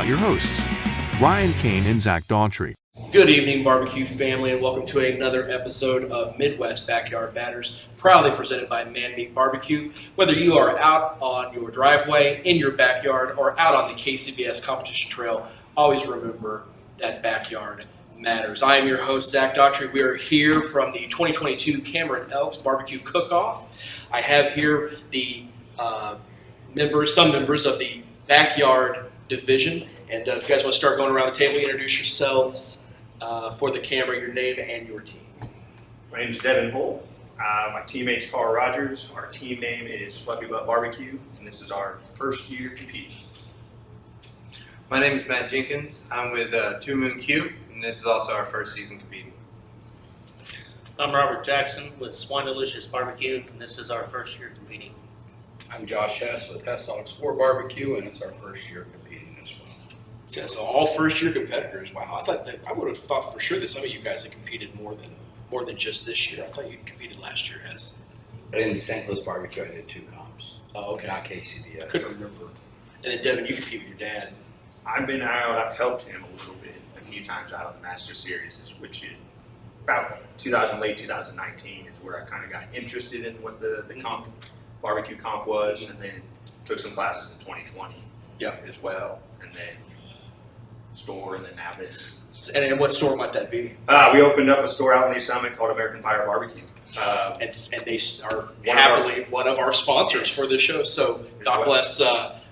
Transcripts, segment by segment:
Now your hosts, Ryan Kane and Zach Daughtry. Good evening, barbecue family, and welcome to another episode of Midwest Backyard Matters, proudly presented by Man Meat BBQ. Whether you are out on your driveway, in your backyard, or out on the KCBS competition trail, always remember that backyard matters. I am your host, Zach Daughtry. We are here from the 2022 Cameron Elks Barbecue Cook-Off. I have here the some members of the Backyard Division, and if you guys want to start going around the table, introduce yourselves for the camera, your name and your team. My name is Devin, Holt. My teammate's Carl Rogers. Our team name is Fluffy Butt Barbecue, and this is our first year competing. My name is Matt Jenkins. I'm with Two Moon Q, and this is also our first season competing. I'm Robert Jackson with Swine-O-Licious BBQ, and this is our first year competing. I'm Josh Hess with HessHogs4 BBQ, and it's our first year competing as well. Yeah, so all first-year competitors. Wow, I would have thought for sure that some of you guys had competed more than just this year. I thought you competed last year, Hess. In St. Louis BBQ, I did 2 comps. Oh, okay. Not KCBS. I couldn't remember. And then Devin, you compete with your dad. I've been out. I've helped him a little bit a few times out of the Master Series, which is about late 2019 is where I kind of got interested in what the barbecue comp was, and then took some classes in 2020 as well, and then store, and then now this. And what store might that be? We opened up a store out in Lee Summit called American Fire Barbecue. And they are happily one of our sponsors for this show. So God bless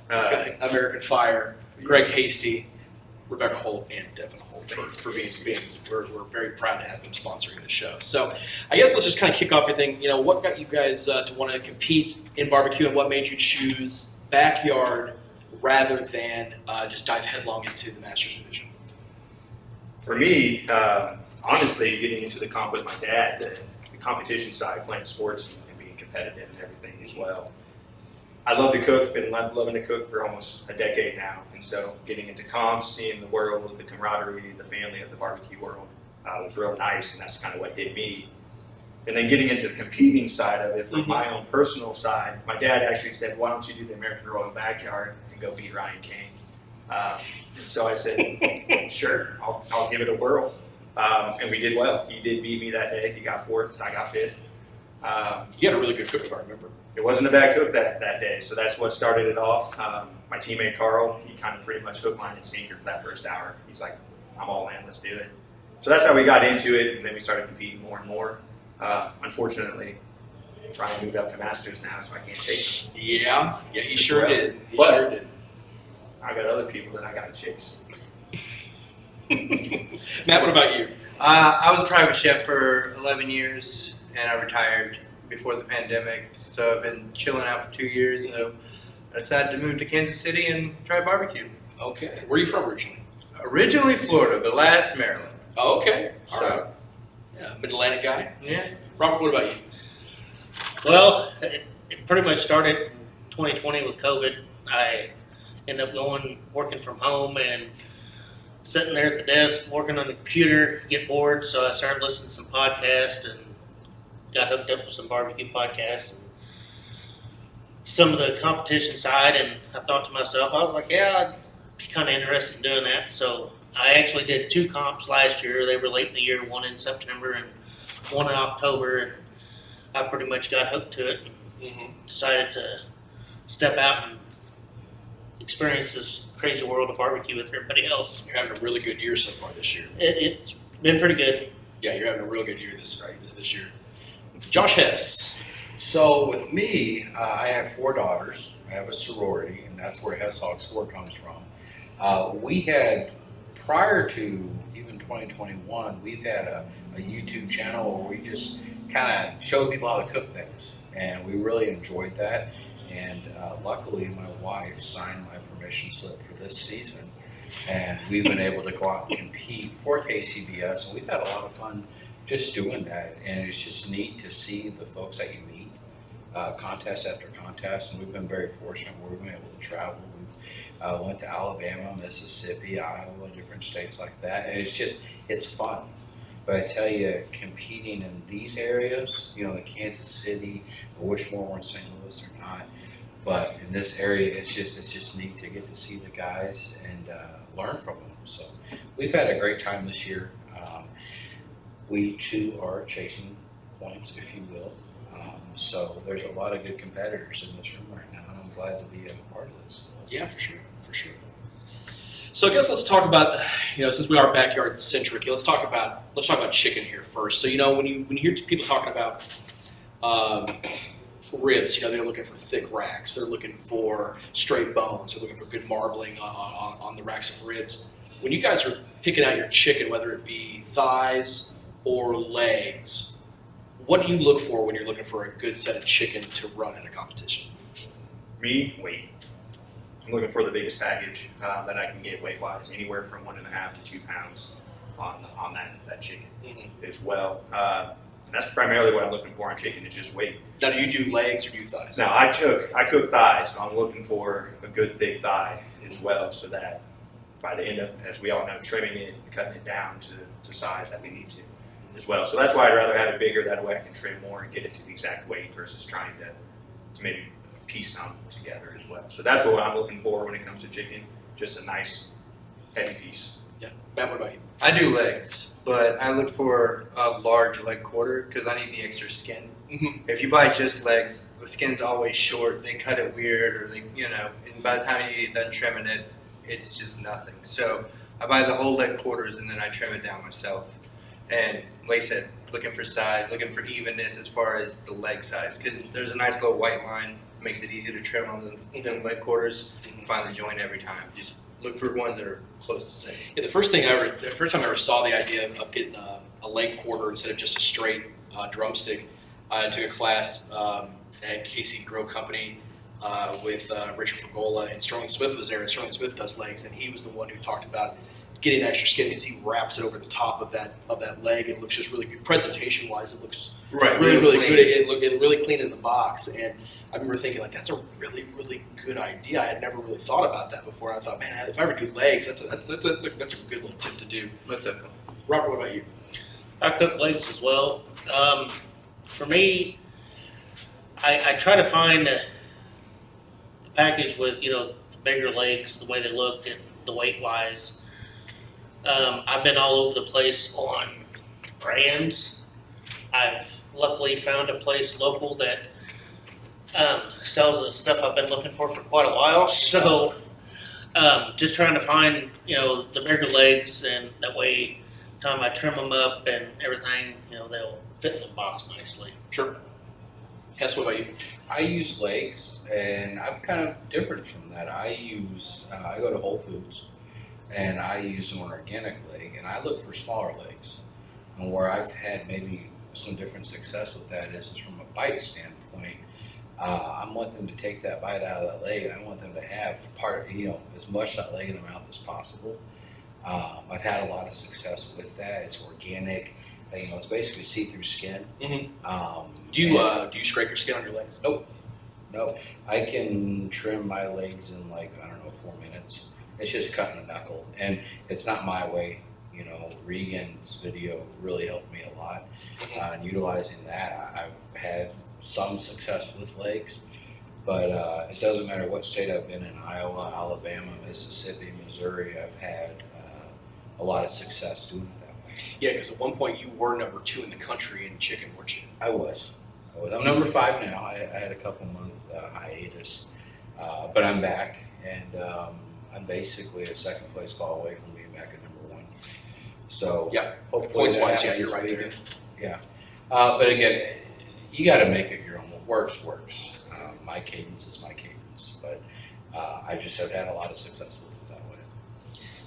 American Fire, Greg Hasty, Rebecca Holt, and Devin Holt for being. We're very proud to have them sponsoring the show. So I guess let's just kind of kick off everything. You know, what got you guys to want to compete in barbecue, and what made you choose backyard rather than just dive headlong into the Masters Division? For me, honestly, getting into the comp with my dad, the competition side, playing sports and being competitive and everything as well. I love to cook, been loving to cook for almost a decade now, and so getting into comps, seeing the world, the camaraderie, the family of the barbecue world was real nice, and that's kind of what did me. And then getting into the competing side of it, from my own personal side, my dad actually said, "Why don't you do the American Royal Backyard and go beat Ryan Kane?" And so I said, "Sure, I'll give it a whirl." And we did well. He did beat me that day. He got 4th, I got 5th. You had a really good cook, if I remember. It wasn't a bad cook that day, so that's what started it off. My teammate Carl, he kind of pretty much hook, line, and sinker for that first hour. He's like, "I'm all in, let's do it." So that's how we got into it, and then we started competing more and more. Unfortunately, Ryan moved up to Masters now, so I can't chase him. Yeah, he sure did. He But sure did. I got other people that I got to chase. Matt, what about you? I was a private chef for 11 years, and I retired before the pandemic, so I've been chilling out for 2 years. So I decided to move to Kansas City and try barbecue. Okay. Where are you from originally? Originally Florida, but last Maryland. Oh, okay. All right. So, Yeah, Mid-Atlantic guy. yeah. Robert, what about you? Well, it pretty much started in 2020 with COVID. I ended up working from home and sitting there at the desk working on the computer, get bored, so I started listening to some podcasts and got hooked up with some barbecue podcasts and some of the competition side, and I thought to myself, I was like, yeah, I'd be kind of interested in doing that. So I actually did 2 comps last year. They were late in the year, one in September and one in October, and I pretty much got hooked to it and decided to step out and experience this crazy world of barbecue with everybody else. You're having a really good year so far this year. It's been pretty good. Yeah, you're having a real good year this year. Josh Hess. So with me, I have 4 daughters. I have a sorority, and that's where HessHogs4 comes from. We had, prior to even 2021, we've had a YouTube channel where we just kind of show people how to cook things, and we really enjoyed that. And luckily, my wife signed my permission slip for this season, and we've been able to go out and compete for KCBS, and we've had a lot of fun just doing that. And it's just neat to see the folks that you meet, contest after contest, and we've been very fortunate where we've been able to travel. We've went to Alabama, Mississippi, Iowa, different states like that, and it's fun. But I tell you, competing in these areas, you know, in Kansas City, I wish more were in St. Louis or not, But in this area, it's just neat to get to see the guys and learn from them. So we've had a great time this year. We too are chasing points, if you will. So there's a lot of good competitors in this room right now, and I'm glad to be a part of this. Yeah, for sure. So I guess let's talk about, since we are backyard centric, let's talk about chicken here first. So when you hear people talking about ribs, they're looking for thick racks, they're looking for straight bones, they're looking for good marbling on the racks of ribs. When you guys are picking out your chicken, whether it be thighs or legs, what do you look for when you're looking for a good set of chicken to run at a competition? Me, weight. I'm looking for the biggest package that I can get weight-wise, anywhere from 1.5 to 2 pounds on that chicken as well. That's primarily what I'm looking for on chicken, is just weight. Now, do you do legs or do you thighs? Now, I cook thighs, so I'm looking for a good thick thigh as well, so that by the end of, as we all know, trimming it, cutting it down to size that we need to as well. So that's why I'd rather have it bigger. That way I can trim more and get it to the exact weight versus trying to maybe piece some together as well. So that's what I'm looking for when it comes to chicken, just a nice heavy piece. Yeah. Matt, what about you? I do legs, but I look for a large leg quarter because I need the extra skin. Mhm. If you buy just legs, the skin's always short. They cut it weird, or and by the time you get done trimming it, it's just nothing. So I buy the whole leg quarters and then I trim it down myself. And like I said, looking for size, looking for evenness as far as the leg size, because there's a nice little white line. Makes it easy to trim on the leg quarters and find the joint every time. Just look for ones that are close to the same. Yeah, the first time I ever saw the idea of getting a leg quarter instead of just a straight drumstick, I took a class at Casey Grow Company with Richard Fagola, and Sterling Smith was there, and Sterling Smith does legs, and he was the one who talked about getting the extra skin because he wraps it over the top of that leg, and it looks just really good. Presentation-wise, it looks really good. It really clean in the box, and I remember thinking, that's a really, really good idea. I had never really thought about that before. I thought, man, if I ever do legs, that's a good little tip to do. Most definitely. Robert, what about you? I cook legs as well. For me, I try to find the package with the bigger legs, the way they look, and the weight wise. I've been all over the place on brands. I've luckily found a place local that sells the stuff I've been looking for quite a while. So just trying to find the bigger legs, and that way, time I trim them up and everything, they'll fit in the box nicely. Sure. Hess, what about you? I use legs, and I'm kind of different from that. I go to Whole Foods, and I use an organic leg, and I look for smaller legs. And where I've had maybe some different success with that is from a bite standpoint. I want them to take that bite out of that leg, and I want them to have as much of that leg in their mouth as possible. I've had a lot of success with that. It's organic. It's basically see-through skin. Mm-hmm. Do you scrape your skin on your legs? Nope. No. I can trim my legs in 4 minutes. It's just cutting a knuckle, and it's not my way. Regan's video really helped me a lot. And utilizing that, I've had some success with legs, but it doesn't matter what state I've been in, Iowa, Alabama, Mississippi, Missouri, I've had a lot of success doing it that way. Yeah, because at one point you were number 2 in the country in chicken, weren't you? I was. I'm number 5 now. I had a couple month hiatus, but I'm back, and I'm basically a second place call away from being back at number 1. So yeah, hopefully points-wise, that you're right happens there. big. Yeah, but again, you got to make it your own. What works. My cadence is my cadence, but I just have had a lot of success with it that way.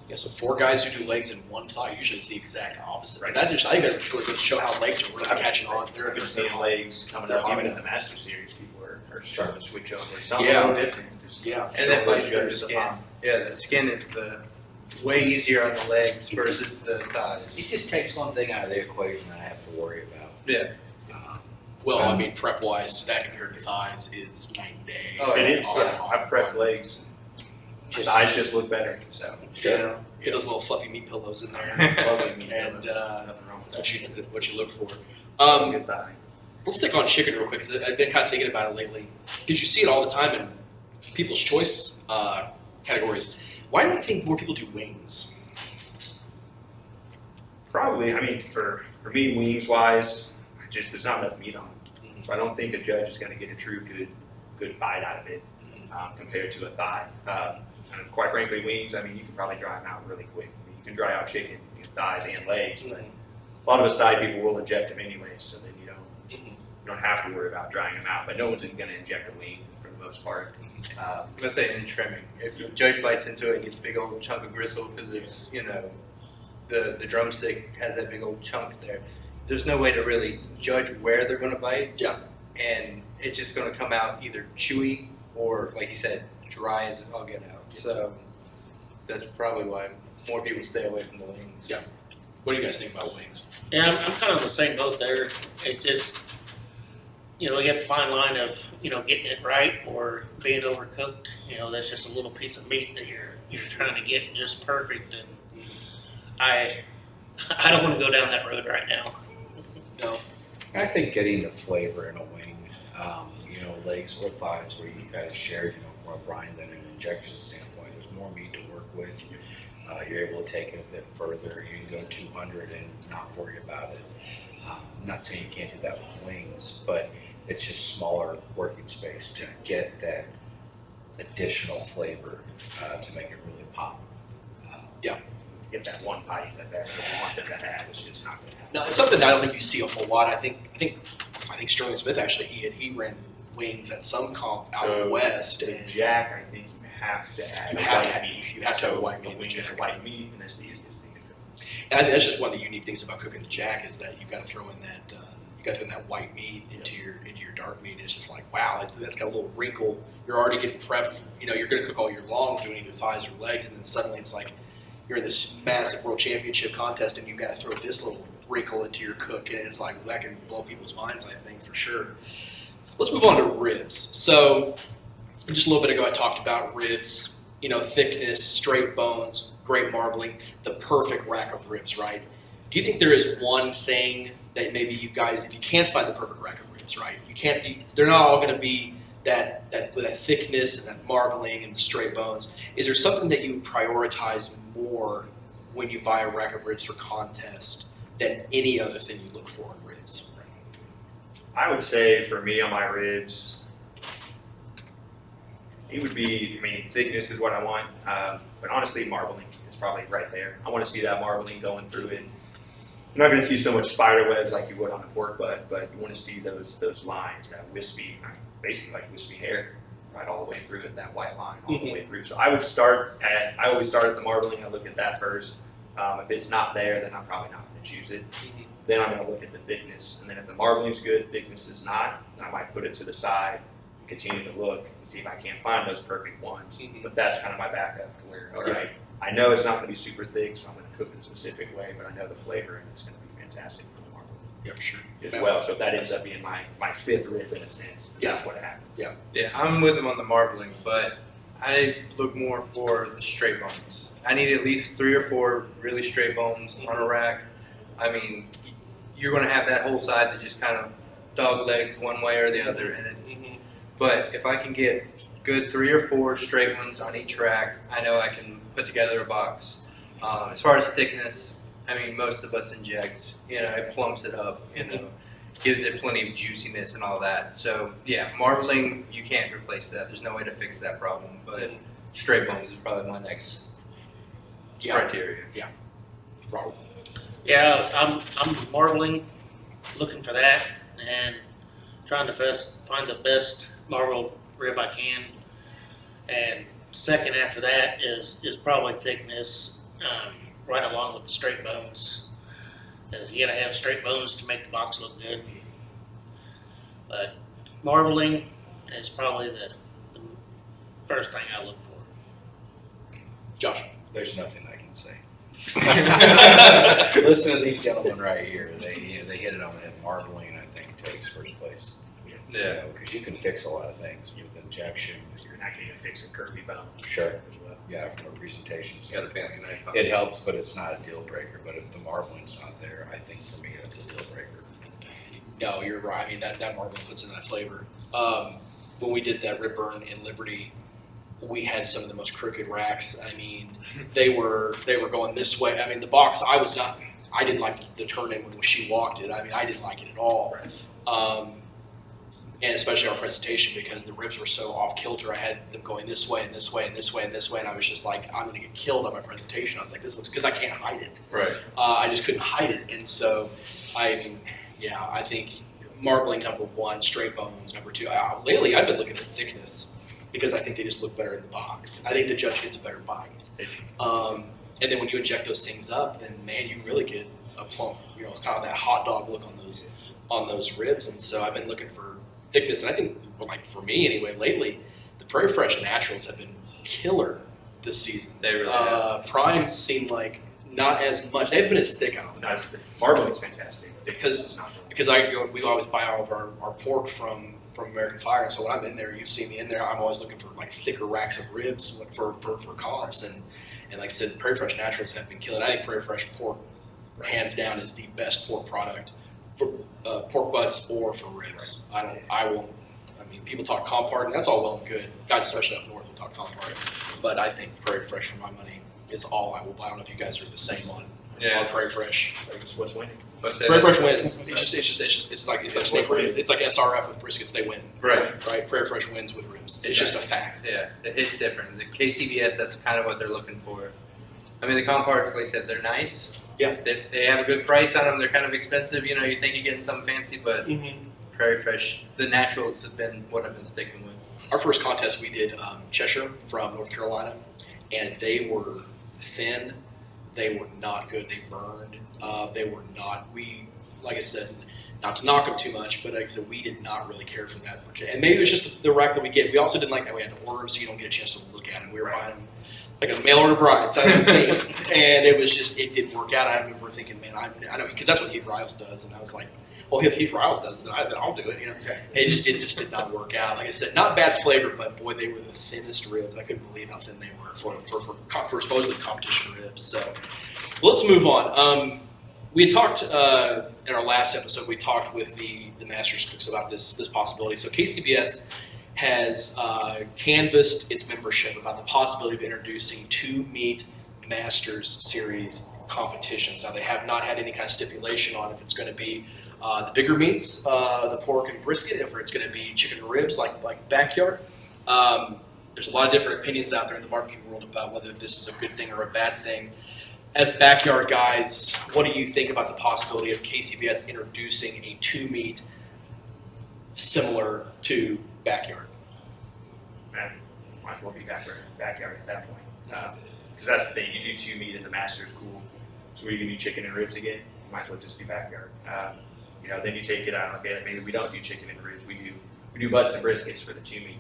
Yeah, so 4 guys who do legs in one thigh, usually it's the exact opposite. Right. I think that's really good to show how legs are really catching on. They're going to see legs coming They're up. Even hard. in the Master Series, people are starting to switch over. Something Yeah. a little different. Just Yeah. And show then those by the judges skin. up. Yeah, the skin is way easier on the legs versus the It thighs. just takes one thing out of the equation that I have to worry about. Yeah. Well, I mean, prep-wise, that compared to thighs is night and day. Oh, It is. On- I prep legs. Just- Thighs just look better. So Yeah. Get those little fluffy meat pillows in there. lovely meat. And, nothing wrong with That's that. what you look for. Good thigh. Let's stick on chicken real quick, because I've been kind of thinking about it lately. Because you see it all the time People's Choice categories. Why do you think more people do wings? Probably, I mean, for me, wings wise, just there's not enough meat on it. So I don't think a judge is going to get a true good bite out of it compared to a thigh. And quite frankly, wings, I mean, you can probably dry them out really quick. I mean, you can dry out chicken, thighs and legs, but a lot of us thigh people will inject them anyway, so then you don't have to worry about drying them out. But no one's going to inject a wing for the most part. Let's say in trimming. If the judge bites into it and gets a big old chunk of gristle because it's, the drumstick has that big old chunk there, there's no way to really judge where they're going to bite. Yeah. And it's just going to come out either chewy or, like you said, dry as all get out. So that's probably why more people stay away from the wings. Yeah. What do you guys think about wings? Yeah, I'm kind of in the same boat there. It's just, you get the fine line of, getting it right or being overcooked. That's just a little piece of meat that you're trying to get just perfect. And I don't want to go down that road right now. No. I think getting the flavor in a wing, legs or thighs where you kind of share, from a brine than an injection standpoint, there's more meat to work with. You're able to take it a bit further. You can go 200 and not worry about it. I'm not saying you can't do that with wings, but it's just smaller working space to get that additional flavor to make it really pop. Get that one bite that you want them to have. It's just not going to happen. No, it's something that I don't think you see a whole lot. I think Sterling Smith actually he ran wings at some comp out west. The And jack, I think you have to add You have to white add- meat. you have to have So white meat a in wing the is jack. white meat, and that's the easiest thing to do. And I think that's just one of the unique things about cooking the jack is that you got to throw in that white meat into your dark meat. It's just like, wow, that's got a little wrinkle. You're already getting prepped. You're going to cook all year long doing either thighs or legs, and then suddenly it's like you're in this massive world championship contest, and you've got to throw this little wrinkle into your cook, and it's like that can blow people's minds, I think, for sure. Let's move on to ribs. So just a little bit ago, I talked about ribs, thickness, straight bones, great marbling, the perfect rack of ribs, right? Do you think there is one thing that maybe you guys, if you can't find the perfect rack of ribs, right? They're not all going to be that with that thickness and that marbling and the straight bones. Is there something that you prioritize more when you buy a rack of ribs for contest than any other thing you look for in ribs? I would say for me on my ribs, it would be, thickness is what I want, but honestly, marbling is probably right there. I want to see that marbling going through it. You're not going to see so much spider webs like you would on a pork butt, but you want to see those lines, that wispy, basically like wispy hair, right all the way through it, that white line all the way through. So I always start at the marbling. I look at that first. If it's not there, then I'm probably not going to choose it. Then I'm going to look at the thickness, and then if the marbling's good, thickness is not, then I might put it to the side and continue to look and see if I can't find those perfect ones. But that's kind of my backup to where, all right, I know it's not going to be super thick, so I'm going to cook it a specific way, but I know the flavor and it's going to be fantastic for the marbling. Yeah, for sure. As well, so if that ends up being my fifth rib in a sense, that's what happens. Yeah, I'm with them on the marbling, but I look more for the straight bones. I need at least 3 or 4 really straight bones on a rack. You're going to have that whole side that just kind of dog legs one way or the other. But if I can get good 3 or 4 straight ones on each rack, I know I can put together a box. As far as thickness, most of us inject. It plumps it up. Gives it plenty of juiciness and all that. So yeah, marbling, you can't replace that. There's no way to fix that problem. But straight bones is probably my next criteria. Robert? Yeah, I'm marbling, looking for that, and trying to find the best marbled rib I can. And second after that is probably thickness, right along with the straight bones. You gotta have straight bones to make the box look good. But marbling is probably the first thing I look for. Josh? There's nothing I can say. Listen to these gentlemen right here. They hit it on the head. Marbling, I think, takes first place. Yeah. Because you can fix a lot of things with injection. You're not going to fix a curvy bone. Sure. As well. Yeah, from a presentation Got a standpoint. fancy knife. It helps, but it's not a deal breaker. But if the marbling's not there, I think for me that's a deal breaker. No, you're right. That marbling puts in that flavor. When we did that rib burn in Liberty, we had some of the most crooked racks. I mean, they were going this way. I mean, the box, I didn't like the turn in when she walked it. I mean, I didn't like it at all. And especially our presentation, because the ribs were so off kilter. I had them going this way and this way and this way and this way, and I was just like, I'm going to get killed on my presentation. I was like, this looks, because I can't hide it. Right. I just couldn't hide it. And so, I mean, yeah, I think marbling number 1, straight bones number 2. Lately, I've been looking at thickness because I think they just look better in the box. I think the judge gets a better bite. And then when you inject those things up, then man, you really get a plump, kind of that hot dog look on those ribs. And so I've been looking for thickness, and I think, like for me anyway, lately, the Prairie Fresh Naturals have been killer this season. They really have. Primes seem like not as much. They've been as thick out. Not as thick. Marbling's fantastic. Because we always buy all of our pork from American Fire, and so when I'm in there, you see me in there, I'm always looking for like thicker racks of ribs for comps, and like I said, Prairie Fresh Naturals have been killing. I think Prairie Fresh pork, hands down, is the best pork product for pork butts or for ribs. I mean, people talk compart, and that's all well and good. Guys, especially up north, will talk compart, but I think Prairie Fresh, for my money, is all I will buy. I don't know if you guys are the same on Prairie Fresh. What's winning? Prairie Fresh wins. It's like steak ribs. It's like SRF with briskets. They win. Right. Prairie Fresh wins with ribs. It's just a fact. Yeah, it's different. The KCBS, that's kind of what they're looking for. I mean, the comparts, like I said, they're nice. Yeah. They have a good price on them. They're kind of expensive. You think you're getting something fancy, but Prairie Fresh, the naturals have been what I've been sticking with. Our first contest, we did Cheshire from North Carolina, and they were thin. They were not good. They burned. They were not. Like I said, not to knock them too much, but like I said, we did not really care for that. And maybe it was just the rack that we get. We also didn't like that we had to order them, so you don't get a chance to look at them. We were buying them like a mail order bride, sight unseen, and it didn't work out. I remember thinking, man, I know, because that's what Heath Riles does, and I was like, well, if Heath Riles does it, then I'll do it. It just did not work out. Like I said, not bad flavor, but boy, they were the thinnest ribs. I couldn't believe how thin they were for supposedly competition ribs. So let's move on. We had talked in our last episode. We talked with the Masters cooks about this possibility. So KCBS has canvassed its membership about the possibility of introducing 2 meat Masters Series competitions. Now, they have not had any kind of stipulation on if it's going to be the bigger meats, the pork and brisket, if it's going to be chicken and ribs like Backyard. There's a lot of different opinions out there in the barbecue world about whether this is a good thing or a bad thing. As Backyard guys, what do you think about the possibility of KCBS introducing a 2 meat similar to Backyard? Man, might as well be backyard at that point. Because that's the thing, you do 2 meat in the Masters, cool. So we can do chicken and ribs again. You might as well just do Backyard. Then you take it out. Okay, maybe we don't do chicken and ribs. We do butts and briskets for the 2 meat.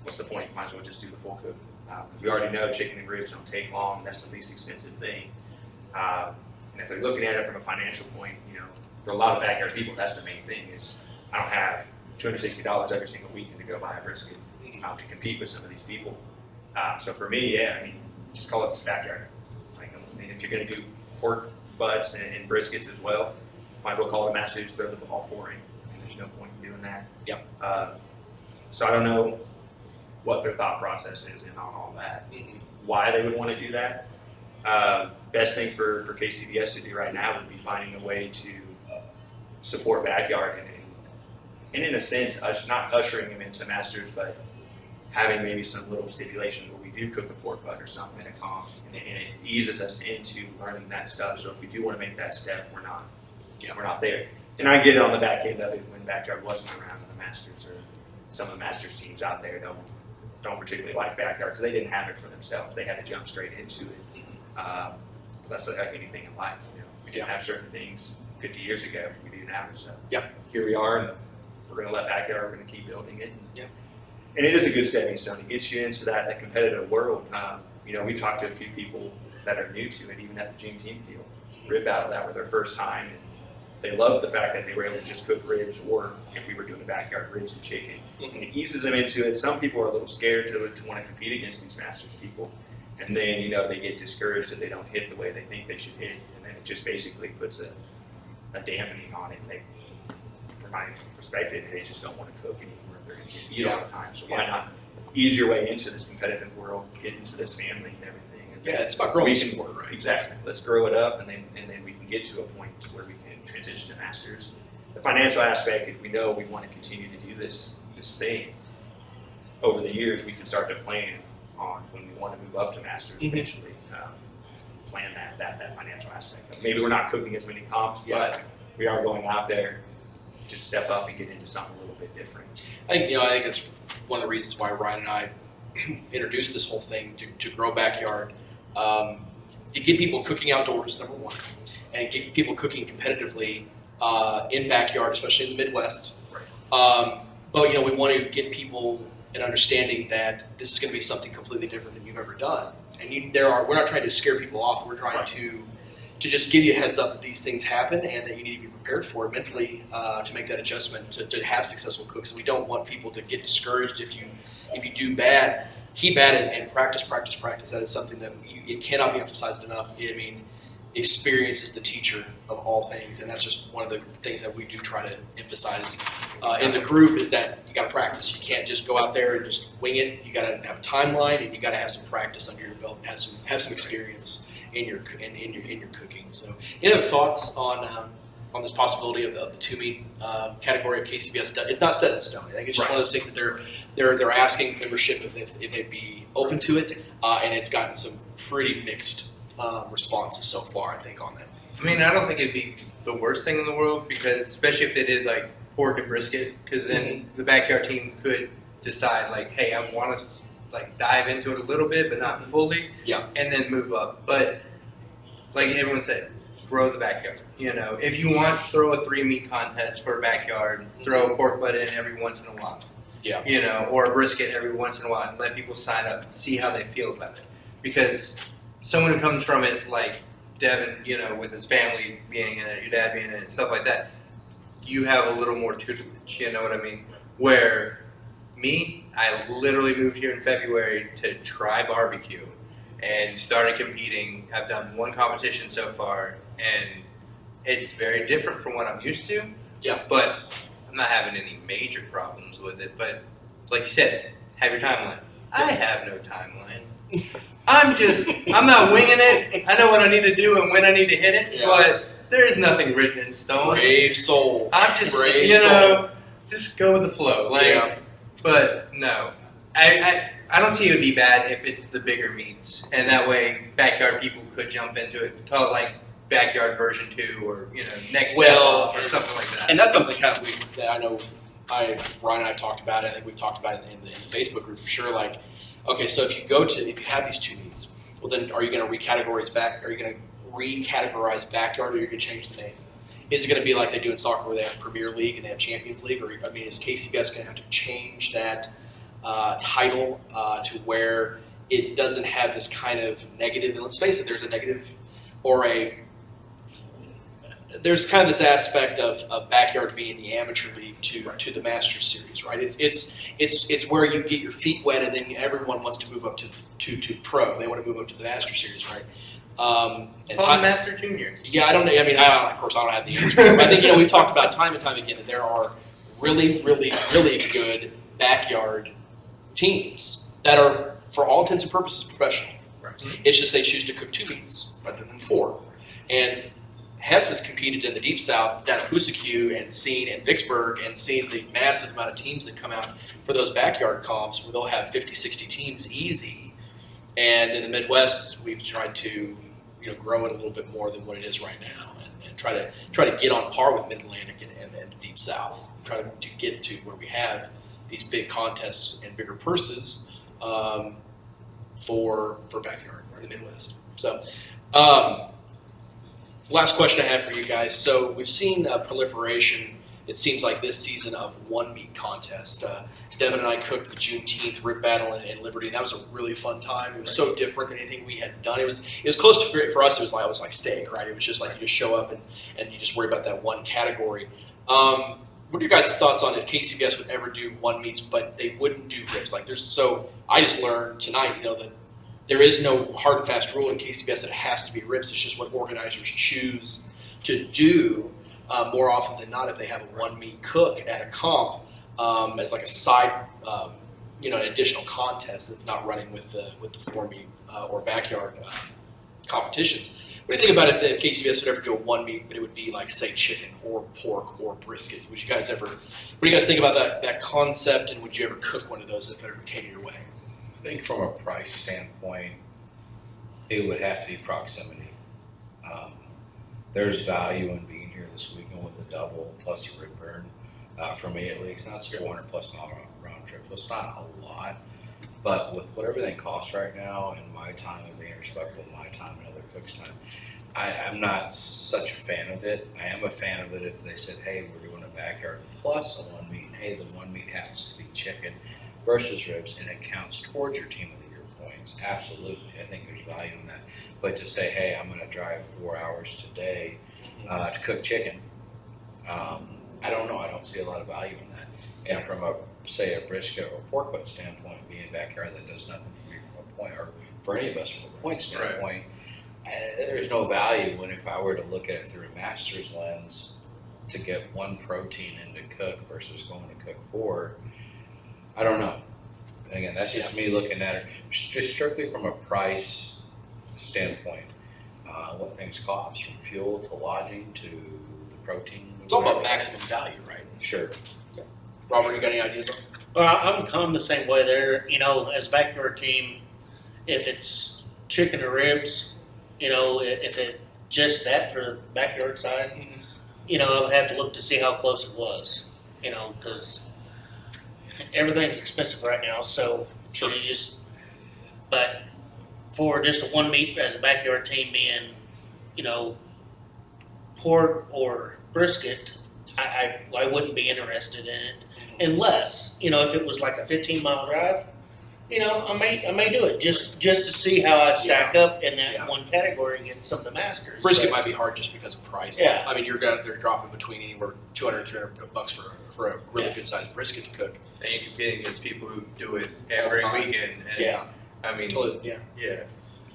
What's the point? Might as well just do the full cook. Because we already know chicken and ribs don't take long. That's the least expensive thing. And if they're looking at it from a financial point, for a lot of Backyard people, that's the main thing. Is I don't have $260 every single weekend to go buy a brisket to compete with some of these people. So for me, just call it this Backyard. If you're going to do pork butts and briskets as well, might as well call it a Masters, throw the ball for him. There's no point in doing that. Yeah. So I don't know what their thought process is and all that. Why they would want to do that. Best thing for KCBS to do right now would be finding a way to support Backyard and in a sense, not ushering them into Masters, but having maybe some little stipulations where we do cook a pork butt or something in a comp, and it eases us into learning that stuff. So if we do want to make that step, we're not there. And I get it on the back end of it when Backyard wasn't around in the Masters, or some of the Masters teams out there don't particularly like Backyard because they didn't have it for themselves. They had to jump straight into it. That's like anything in life. We didn't have certain things 50 years ago. We didn't have it. So here we are, and we're going to let Backyard. We're going to keep building it. And it is a good stepping stone. It gets you into that competitive world. We've talked to a few people that are new to it, even at the Juneteenth deal. Rib Battle, that were their first time. And they loved the fact that they were able to just cook ribs, or if we were doing the Backyard, ribs and chicken. It eases them into it. Some people are a little scared to want to compete against these Masters people. And then, they get discouraged if they don't hit the way they think they should hit. And then it just basically puts a dampening on it. From my perspective, they just don't want to cook anymore if they're going to get beat all the time. So why ease your way into this competitive world, get into this family and everything. And Yeah, it's about growing we the can- sport, right? Exactly. Let's grow it up, and then we can get to a point where we can transition to masters. The financial aspect, if we know we want to continue to do this thing over the years, we can start to plan on when we want to move up to masters eventually. Plan that financial aspect. Maybe we're not cooking as many comps, but we are going out there, just step up and get into something a little bit different. I think that's one of the reasons why Ryan and I introduced this whole thing to grow Backyard, to get people cooking outdoors, number one, and get people cooking competitively in Backyard, especially in the Midwest. Right. But we want to get people an understanding that this is going to be something completely different than you've ever done. And we're not trying to scare people off. We're trying to just give you a heads up that these things happen and that you need to be prepared for it mentally to make that adjustment to have successful cooks. And we don't want people to get discouraged if you do bad. Keep at it and practice. That is something that it cannot be emphasized enough. I mean, experience is the teacher of all things, and that's just one of the things that we do try to emphasize in the group is that you got to practice. You can't just go out there and just wing it. You got to have a timeline, and you got to have some practice under your belt, and have some experience in your cooking. So, any other thoughts on this possibility of the two meat category of KCBS? It's not set in stone. I think it's just one of those things that they're asking membership if they'd be open to it, and it's gotten some pretty mixed responses so far, I think, on that. I mean, I don't think it'd be the worst thing in the world, because especially if they did like pork and brisket, because then the Backyard team could decide like, hey, I want to like dive into it a little bit, but not fully, and then move up. But like everyone said, grow the Backyard. If you want, throw a 3-meat contest for a Backyard, throw a pork butt in every once in a while. Or a brisket every once in a while, and let people sign up and see how they feel about it. Because someone who comes from it, like Devin, with his family being in it, your dad being in it, stuff like that, you have a little more tutelage, you know what I mean? Where me, I literally moved here in February to try barbecue and started competing. I've done one competition so far, and it's very different from what I'm used to. Yeah. But I'm not having any major problems with it. But like you said, have your timeline. I have no timeline. I'm not winging it. I know what I need to do and when I need to hit it, but there is nothing written in stone. Brave soul. I'm just, just go with the flow. But no, I don't see it would be bad if it's the bigger meats, and that way Backyard people could jump into it, call it like Backyard version 2 or next step up or something like that. And that's something that I know Ryan and I talked about it, and we've talked about it in the Facebook group for sure. Like, okay, so if you have these two meats, well then are you going to recategorize Backyard, or are you going to change the name? Is it going to be like they do in soccer where they have Premier League and they have Champions League? Or, I mean, is KCBS going to have to change that title to where it doesn't have this kind of negative, and let's face it, there's a negative or there's kind of this aspect of Backyard being the amateur league to the Masters Series, right? It's where you get your feet wet, and then everyone wants to move up to pro. They want to move up to the Masters Series, right? Master Junior. Yeah, I don't know. I mean, of course, I don't have the answer. But I think we've talked about time and time again that there are really, really, really good Backyard teams that are, for all intents and purposes, professional. Right. It's just they choose to cook 2 meats rather than 4. And Hess has competed in the Deep South down at Pusacue and Vicksburg and seen the massive amount of teams that come out for those Backyard comps where they'll have 50, 60 teams easy. And in the Midwest, we've tried to grow it a little bit more than what it is right now, and try to get on par with Mid-Atlantic and the Deep South. Try to get to where we have these big contests and bigger purses for Backyard or the Midwest. So, last question I have for you guys. So we've seen proliferation, it seems like this season, of 1-meat contest. Devin and I cooked the Juneteenth rib battle in Liberty, and that was a really fun time. It was so different than anything we had done. It was close to, for us, it was like steak, right? It was just like you just show up and you just worry about that one category. What are your guys' thoughts on if KCBS would ever do 1-meats, but they wouldn't do ribs? So I just learned tonight, that there is no hard and fast rule in KCBS that it has to be ribs. It's just what organizers choose to do more often than not. If they have a 1-meat cook at a comp as like a side an additional contest that's not running with the four-meat or backyard competitions. What do you think about it if KCBS would ever do a one meat, but it would be like, say, chicken or pork or brisket? What do you guys think about that concept, and would you ever cook one of those if it ever came your way? I think from a price standpoint, it would have to be proximity. There's value in being here this weekend with a double plus a rib burn, for me at least. That's 400 plus mile round trip, so it's not a lot. But with what everything costs right now, and my time and being respectful of my time and other cooks' time, I'm not such a fan of it. I am a fan of it if they said, hey, we're doing a backyard plus a one meat, and hey, the one meat happens to be chicken versus ribs, and it counts towards your team of the year points. Absolutely, I think there's value in that. But to say, hey, I'm going to drive 4 hours today to cook chicken, I don't know. I don't see a lot of value in that. And from a brisket or pork butt standpoint, being backyard, that does nothing for me from a point, or for any of us from a point standpoint. There's no value when, if I were to look at it through a master's lens, to get one protein in to cook versus going to cook 4. I don't know. And again, that's just me looking at it just strictly from a price standpoint. What things cost, from fuel to lodging to the protein. It's all about maximum value, right? Sure. Robert, you got any ideas on it? Well, I'm kind of the same way there. As a backyard team, if it's chicken or ribs, if it just that for the backyard side, I would have to look to see how close it was, because everything's expensive right now. So Sure. but for just a one meat as a backyard team being, pork or brisket, I wouldn't be interested in it unless, if it was like a 15-mile drive, I may do it just to see how I stack up in that one category against some of the masters. Brisket might be hard just because of price. Yeah. I mean, you're they're dropping between anywhere $200 $300 for a really good sized brisket to cook. And you're competing against people who do it every All the time. weekend. And, Yeah. I mean, Totally. Yeah. yeah.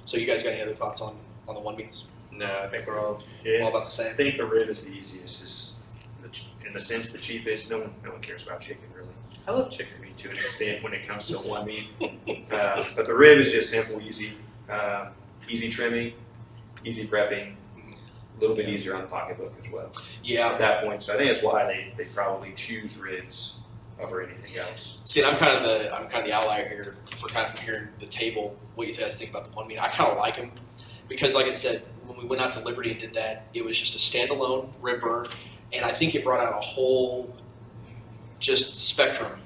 So you guys got any other thoughts on the one meats? No, I think we're all. All about the I same. think the rib is the easiest. Is in the sense the cheapest. No one cares about chicken really. I love chicken meat to an extent when it comes to a one meat. But the rib is just simple, easy, easy trimming, easy prepping, a little bit easier on the pocketbook as well. Yeah. At that point, so I think that's why they probably choose ribs over anything else. See, and I'm kind of the outlier here for kind of from hearing the table. What you guys think about the one meat? I kind of like them because, like I said, when we went out to Liberty and did that, it was just a standalone rib burn, and I think it brought out a whole just spectrum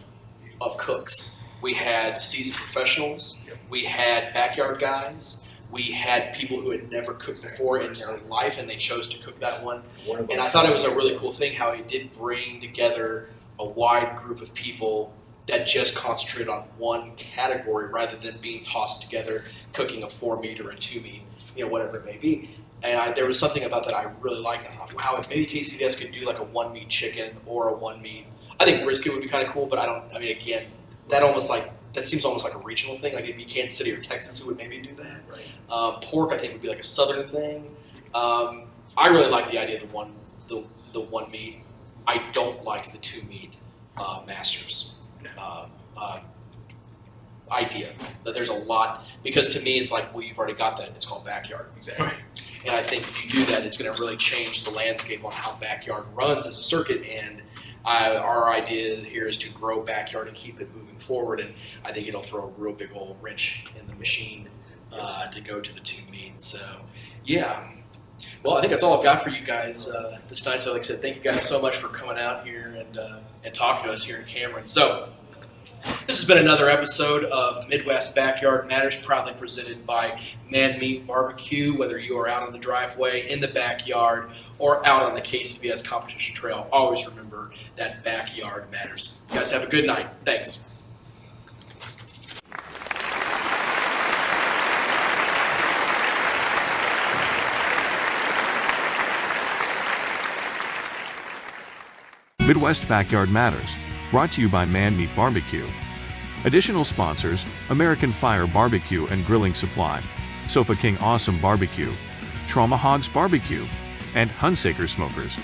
of cooks. We had seasoned professionals, we had backyard guys, we had people who had never cooked before in their life, and they chose to cook that one. And I thought it was a really cool thing how it did bring together a wide group of people that just concentrated on one category rather than being tossed together, cooking a 4 meat or a 2 meat, whatever it may be. And there was something about that I really liked. I thought, wow, if maybe KCBS could do like a 1 meat chicken or a 1 meat, I think brisket would be kind of cool, but again, that seems almost like a regional thing. Like it'd be Kansas City or Texas who would maybe do that. Right. Pork, I think, would be like a southern thing. I really like the idea of the one meat. I don't like the 2 meat masters idea. That there's a lot, because to me it's like, well, you've already got that. It's called backyard. Exactly. And I think if you do that, it's going to really change the landscape on how backyard runs as a circuit. And our idea here is to grow backyard and keep it moving forward. And I think it'll throw a real big old wrench in the machine to go to the 2 meats. So, yeah. Well, I think that's all I've got for you guys this night. So, like I said, thank you guys so much for coming out here and talking to us here in Cameron. So, this has been another episode of Midwest Backyard Matters, proudly presented by Man Meat BBQ. Whether you are out on the driveway, in the backyard, or out on the KCBS competition trail, always remember that backyard matters. You guys have a good night. Thanks. Midwest Backyard Matters, brought to you by Man Meat BBQ. Additional sponsors: American Fire Barbecue and Grilling Supply, Sofa King Awesome Barbecue, Trauma Hogs Barbecue, and Hunsaker Smokers.